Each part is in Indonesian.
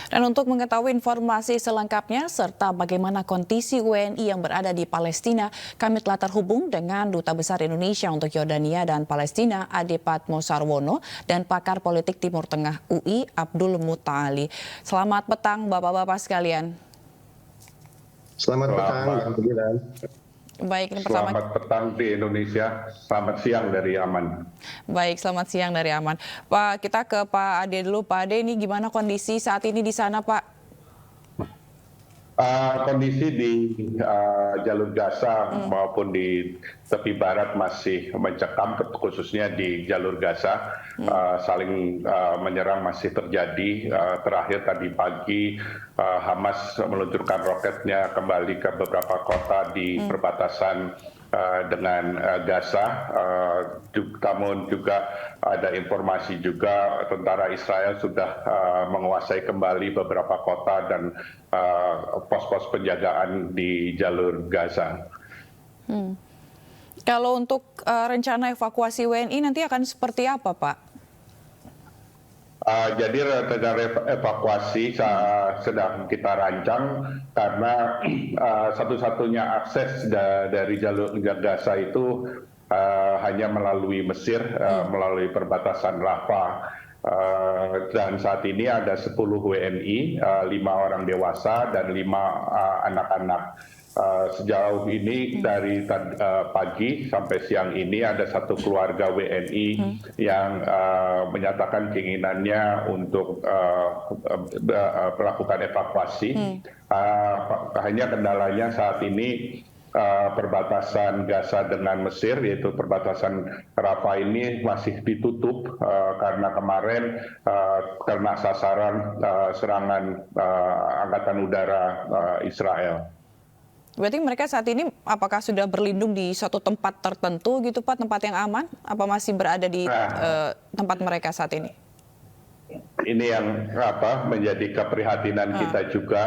Dan untuk mengetahui informasi selengkapnya serta bagaimana kondisi WNI yang berada di Palestina, kami telah terhubung dengan Duta Besar Indonesia untuk Yordania dan Palestina, Ade Patmo Sarwono, dan pakar politik Timur Tengah UI, Abdul Muta'ali. Selamat petang Bapak-Bapak sekalian. Selamat petang, Bang Budiman. Baik, ini pertama. Selamat petang di Indonesia, selamat siang dari Aman. Baik, selamat siang dari Aman. Pak, kita ke Pak Ade dulu. Pak Ade, ini gimana kondisi saat ini di sana, Pak? Kondisi di jalur Gaza maupun di tepi barat masih mencekam, khususnya di jalur Gaza. Saling menyerang masih terjadi. Terakhir tadi pagi Hamas meluncurkan roketnya kembali ke beberapa kota di perbatasan dengan Gaza. Namun juga ada informasi juga tentara Israel sudah menguasai kembali beberapa kota dan pos-pos penjagaan di jalur Gaza. Kalau untuk rencana evakuasi WNI nanti akan seperti apa, Pak? Jadi rencana evakuasi sedang kita rancang karena satu-satunya akses dari jalur Gaza itu hanya melalui Mesir, melalui perbatasan Rafah. Dan saat ini ada 10 WNI, 5 orang dewasa dan 5 anak-anak. Sejauh ini dari pagi sampai siang ini ada satu keluarga WNI yang menyatakan keinginannya untuk melakukan evakuasi. Hanya kendalanya saat ini perbatasan Gaza dengan Mesir, yaitu perbatasan Rafah ini masih ditutup karena kemarin karena sasaran serangan Angkatan Udara Israel. Berarti mereka saat ini apakah sudah berlindung di suatu tempat tertentu gitu, Pak, tempat yang aman? Apa masih berada di tempat mereka saat ini? Ini yang menjadi keprihatinan kita juga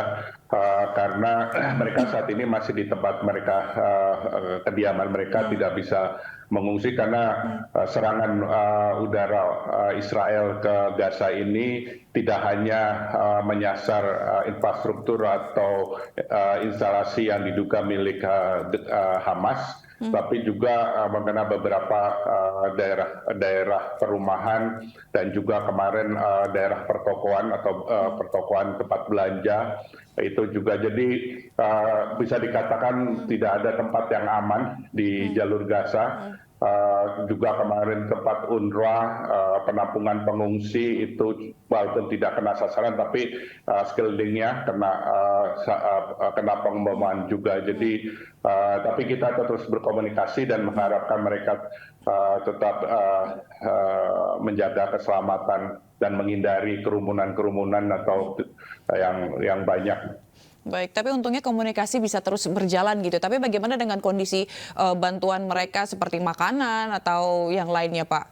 karena mereka saat ini masih di tempat mereka, kediaman mereka tidak bisa mengungsi karena serangan udara Israel ke Gaza ini tidak hanya menyasar infrastruktur atau instalasi yang diduga milik Hamas, tapi juga mengenai beberapa daerah perumahan dan juga kemarin daerah pertokoan atau pertokoan tempat belanja itu juga. Jadi bisa dikatakan tidak ada tempat yang aman di jalur Gaza. Juga kemarin tempat UNRWA, penampungan pengungsi itu walaupun tidak kena sasaran tapi sekelilingnya kena pengeboman juga. Jadi tapi kita terus berkomunikasi dan mengharapkan mereka tetap menjaga keselamatan dan menghindari kerumunan-kerumunan atau yang banyak. Baik, tapi untungnya komunikasi bisa terus berjalan gitu. Tapi bagaimana dengan kondisi bantuan mereka seperti makanan atau yang lainnya, Pak?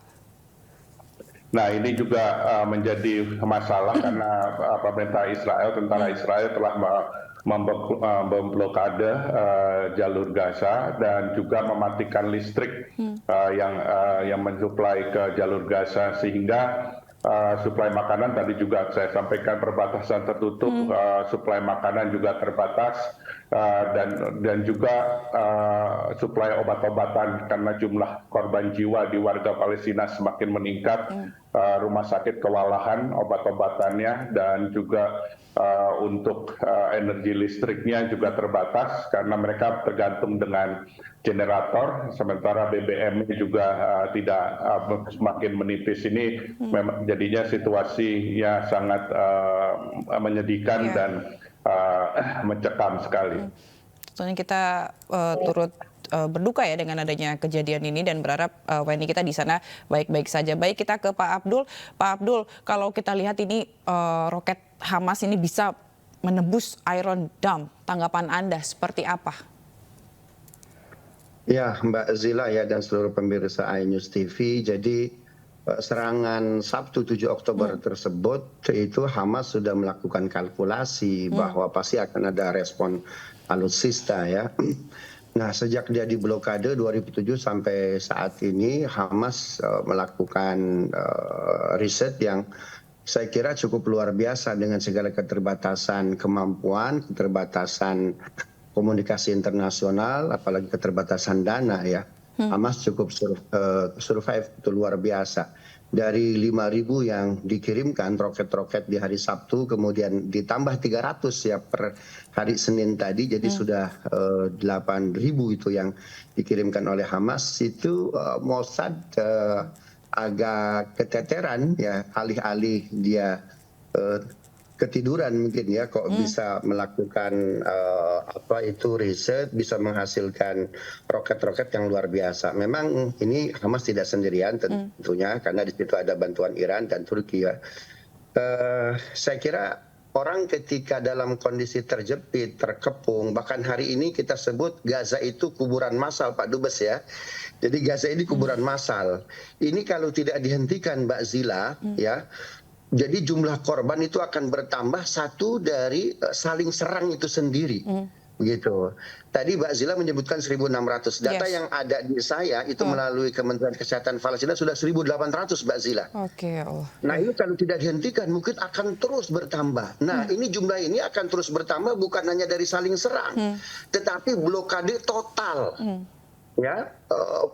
Nah, ini juga menjadi masalah karena pemerintah Israel, tentara Israel telah memblokade jalur Gaza dan juga mematikan listrik yang mensuplai ke jalur Gaza, sehingga suplai makanan tadi juga saya sampaikan perbatasan tertutup, suplai makanan juga terbatas, dan juga suplai obat-obatan karena jumlah korban jiwa di warga Palestina semakin meningkat. Rumah sakit kewalahan obat-obatannya dan juga untuk energi listriknya juga terbatas karena mereka tergantung dengan generator, sementara BBM juga tidak semakin menipis. Ini memang jadinya situasinya sangat menyedihkan dan mencekam sekali. Tentunya kita turut berduka ya dengan adanya kejadian ini dan berharap WNI kita di sana baik-baik saja. Baik, kita ke Pak Abdul. Pak Abdul, kalau kita lihat ini roket Hamas ini bisa menembus Iron Dome. Tanggapan Anda seperti apa? Ya, Mbak Zila ya dan seluruh pemirsa iNews TV. Jadi serangan Sabtu 7 Oktober tersebut itu Hamas sudah melakukan kalkulasi bahwa pasti akan ada respon alutsista ya. Nah, sejak dia diblokade 2007 sampai saat ini Hamas melakukan riset yang saya kira cukup luar biasa dengan segala keterbatasan kemampuan, keterbatasan komunikasi internasional, apalagi keterbatasan dana ya. Hamas cukup survive itu luar biasa. Dari 5.000 yang dikirimkan roket-roket di hari Sabtu, kemudian ditambah 300 ya per hari Senin tadi, jadi sudah 8.000 itu yang dikirimkan oleh Hamas. Itu Mossad agak keteteran ya, alih-alih dia ketiduran mungkin ya, kok bisa melakukan riset, bisa menghasilkan roket-roket yang luar biasa. Memang ini Hamas tidak sendirian tentunya, karena di situ ada bantuan Iran dan Turki ya. Saya kira orang ketika dalam kondisi terjepit, terkepung, bahkan hari ini kita sebut Gaza itu kuburan massal, Pak Dubes ya. Jadi Gaza ini kuburan massal. Ini kalau tidak dihentikan, Mbak Zila ya, jadi jumlah korban itu akan bertambah satu dari saling serang itu sendiri. Begitu. Tadi Mbak Zila menyebutkan 1.600. Data yang ada di saya itu melalui Kementerian Kesehatan Palestina sudah 1.800, Mbak Zila. Nah ini kalau tidak dihentikan mungkin akan terus bertambah. Nah ini jumlah ini akan terus bertambah bukan hanya dari saling serang, tetapi blokade total. Ya,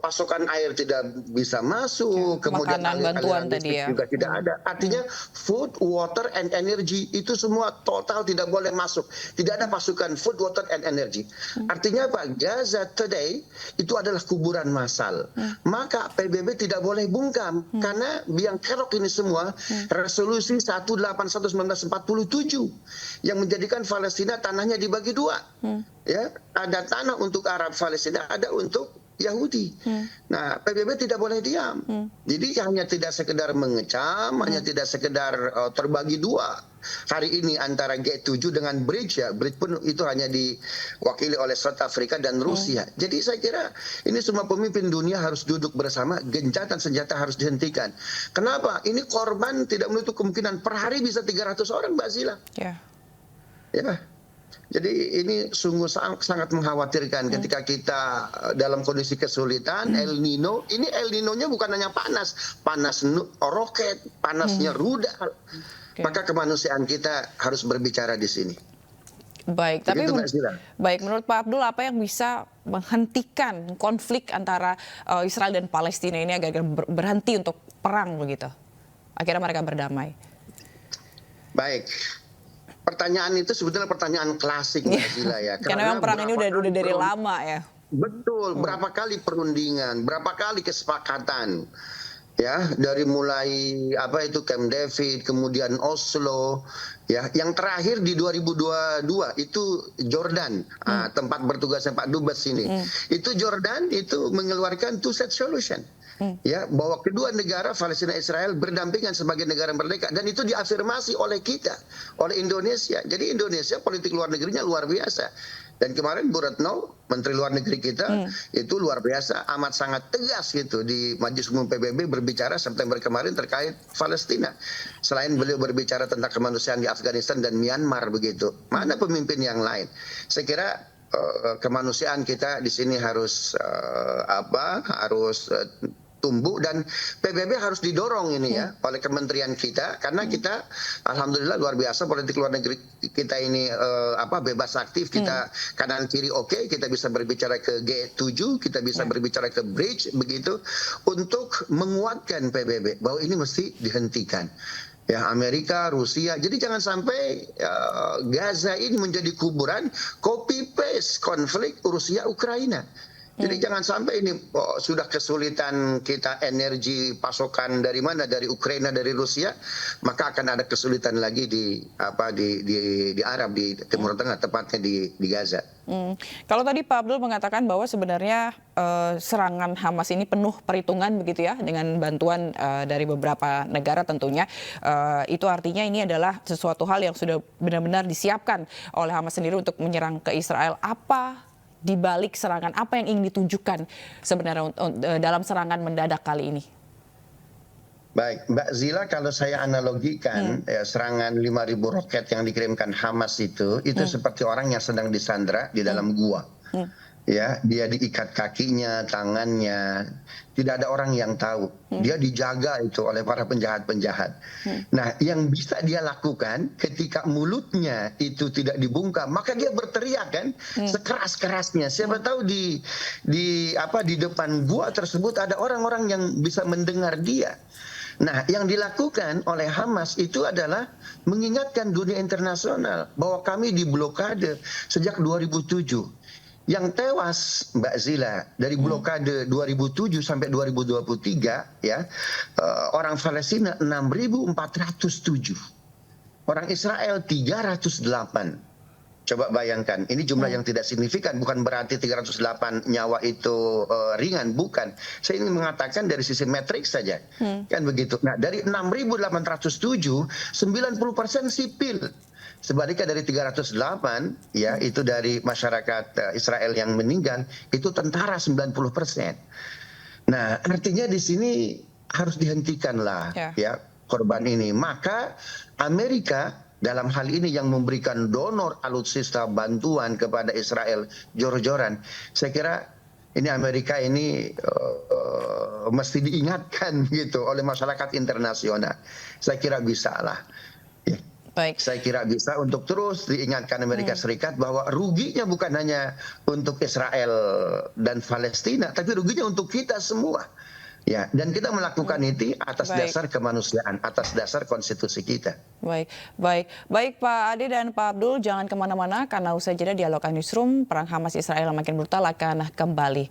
pasokan air tidak bisa masuk, kemudian bantuan tadi listrik ya juga tidak ada. Artinya food, water, and energy itu semua total tidak boleh masuk. Tidak ada pasukan food, water, and energy. Artinya Pak, Gaza today itu adalah kuburan massal. Maka PBB tidak boleh bungkam karena biang kerok ini semua resolusi 181/1947 yang menjadikan Palestina tanahnya dibagi dua. Ya, ada tanah untuk Arab Palestina, ada untuk Yahudi. Nah, PBB tidak boleh diam. Jadi hanya tidak sekedar mengecam, hanya tidak sekedar terbagi dua. Hari ini antara G7 dengan bridge ya, bridge pun itu hanya diwakili oleh South Africa dan Rusia. Jadi saya kira ini semua pemimpin dunia harus duduk bersama, gencatan senjata harus dihentikan. Kenapa? Ini korban tidak menutup kemungkinan per hari bisa 300 orang, Mbak Zila. Ya. Jadi ini sungguh sangat mengkhawatirkan ketika kita dalam kondisi kesulitan. El Nino, ini El Nino-nya bukan hanya panas roket, panasnya rudal. Maka kemanusiaan kita harus berbicara di sini. Baik, tapi menurut Pak Abdul, apa yang bisa menghentikan konflik antara Israel dan Palestina ini agar berhenti untuk perang begitu? Akhirnya mereka berdamai. Baik. Pertanyaan itu sebetulnya pertanyaan klasik, Mbak Zila ya. Karena memang perang ini udah dari lama ya. Betul, berapa kali perundingan, berapa kali kesepakatan. Ya, dari mulai Camp David, kemudian Oslo, ya, yang terakhir di 2022 itu Jordan, tempat bertugasnya Pak Dubes ini. Itu Jordan itu mengeluarkan two-state solution. Ya, bahwa kedua negara Palestina Israel berdampingan sebagai negara merdeka, dan itu diafirmasi oleh kita, oleh Indonesia. Jadi Indonesia politik luar negerinya luar biasa. Dan kemarin Bu Retno, Menteri Luar Negeri kita, itu luar biasa, amat sangat tegas gitu di Majelis Umum PBB berbicara September kemarin terkait Palestina. Selain beliau berbicara tentang kemanusiaan di Afghanistan dan Myanmar begitu. Mana pemimpin yang lain? Saya kira kemanusiaan kita di sini harus tumbuh, dan PBB harus didorong ini ya oleh kementerian kita, karena kita alhamdulillah luar biasa politik luar negeri kita ini bebas aktif, kita kanan kiri oke, kita bisa berbicara ke G7, kita bisa berbicara ke bridge begitu untuk menguatkan PBB bahwa ini mesti dihentikan. Ya, Amerika, Rusia. Jadi jangan sampai Gaza ini menjadi kuburan copy paste konflik Rusia Ukraina. Jadi jangan sampai ini sudah kesulitan kita energi pasokan dari mana, dari Ukraina, dari Rusia, maka akan ada kesulitan lagi di Arab, di Timur Tengah, tepatnya di Gaza. Kalau tadi Pak Abdul mengatakan bahwa sebenarnya serangan Hamas ini penuh perhitungan begitu ya, dengan bantuan dari beberapa negara tentunya, itu artinya ini adalah sesuatu hal yang sudah benar-benar disiapkan oleh Hamas sendiri untuk menyerang ke Israel. Apa di balik serangan, apa yang ingin ditunjukkan sebenarnya dalam serangan mendadak kali ini? Baik, Mbak Zila, kalau saya analogikan serangan 5.000 roket yang dikirimkan Hamas itu seperti orang yang sedang disandra di dalam gua. ya, dia diikat kakinya, tangannya, tidak ada orang yang tahu. Dia dijaga itu oleh para penjahat-penjahat. Nah, yang bisa dia lakukan ketika mulutnya itu tidak dibungkam, maka dia berteriak kan, sekeras-kerasnya. Siapa tahu di depan gua tersebut ada orang-orang yang bisa mendengar dia. Nah, yang dilakukan oleh Hamas itu adalah mengingatkan dunia internasional bahwa kami diblokade sejak 2007. Yang tewas, Mbak Zila, dari blokade 2007 sampai 2023, ya, orang Palestina 6.407, orang Israel 308. Coba bayangkan, ini jumlah yang tidak signifikan, bukan berarti 308 nyawa itu ringan, bukan. Saya ingin mengatakan dari sisi metrik saja, kan begitu. Nah, dari 6.807, 90% sipil. Sebaliknya dari 308, ya, itu dari masyarakat Israel yang meninggal, itu tentara 90%. Nah, artinya di sini harus dihentikanlah ya korban ini. Maka Amerika dalam hal ini yang memberikan donor alutsista bantuan kepada Israel jor-joran. Saya kira ini Amerika ini mesti diingatkan gitu oleh masyarakat internasional. Saya kira bisa lah. Ya. Baik. Saya kira bisa untuk terus diingatkan Amerika Serikat bahwa ruginya bukan hanya untuk Israel dan Palestina, tapi ruginya untuk kita semua. Ya, dan kita melakukan itu atas dasar kemanusiaan, atas dasar konstitusi kita. Baik Pak Ade dan Pak Abdul, jangan kemana-mana karena usai jeda dialog Newsroom, perang Hamas Israel yang makin brutal akan kembali.